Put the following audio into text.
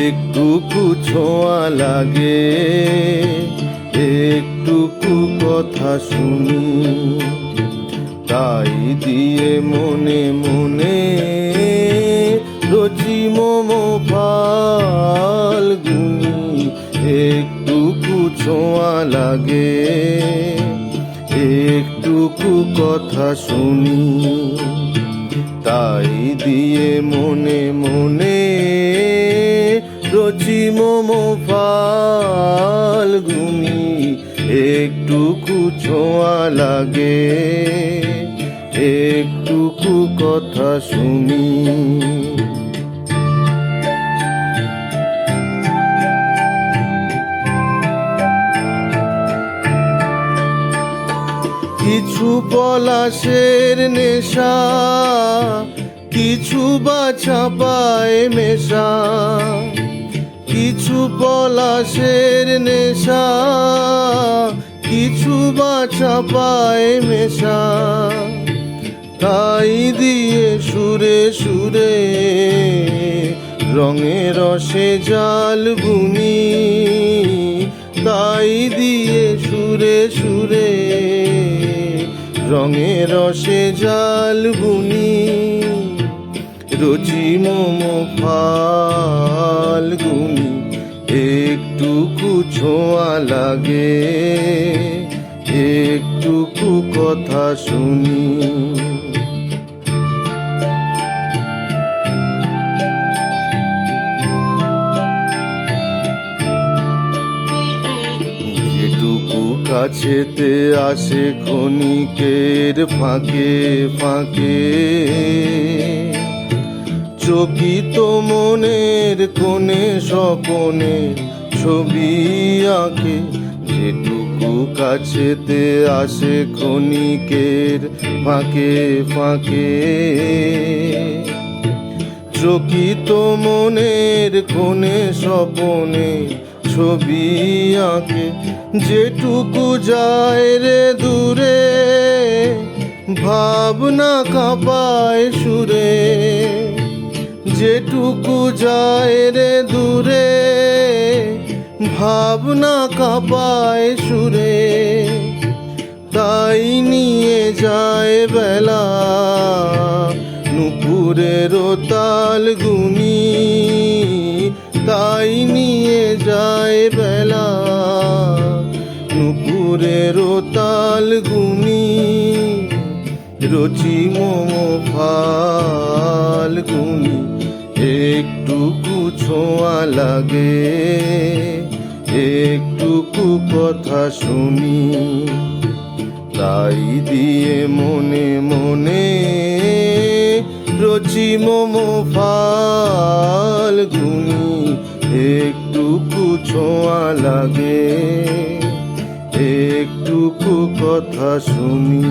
একটুকু ছোঁয়া লাগে, একটুকু কথা শুনি, তাই দিয়ে মনে মনে রচি মম ফাল্গুনি। একটুকু ছোঁয়া লাগে, একটুকু কথা শুনি, তাই দিয়ে মনে মনে রচি মম ফাল্গুনি। একটুকু ছোঁয়া লাগে, একটুকু কথা শুনি। কিছু পলাশের নেশা, কিছু বা ছাপায় মেশা। কিছু পলাশের নেশা, কিছু বা ছাপায় মেশা, তাই দিয়ে সুরে সুরে রঙে রসে জাল বুনি। তাই দিয়ে সুরে সুরে রঙে রসে জাল বুনি। রচি মম ফাল্গুনি। একটুকু ছোঁয়া লাগে, একটুকু কথা শুনি। যেটুকু কাছেতে আসে ক্ষণিকের ফাঁকে ফাঁকে, চকিত মনের কোণে স্বপনে ছবি আঁকে। যেটুকু কাছেতে আসে ক্ষণিকের ফাঁকে ফাঁকে, চকিত মনের কোণে স্বপনে ছবি আঁকে। যেটুকু যায় রে দূরে, ভাবনা কাঁপায় সুরে। যেটুকু যায় রে দূরে, ভাবনা কাঁপায় সুরে। তাই নিয়ে যায় বেলা নুপুরের তাল গুনি। তাই নিয়ে যায় বেলা নুপুরের তাল গুনি। রচি মম ফাল্গুনি। একটুকু ছোঁয়া লাগে, একটুকু কথা শুনি, তাই দিয়ে মনে মনে রচি মম ফাল্গুনি। একটুকু ছোঁয়া লাগে, একটুকু কথা শুনি।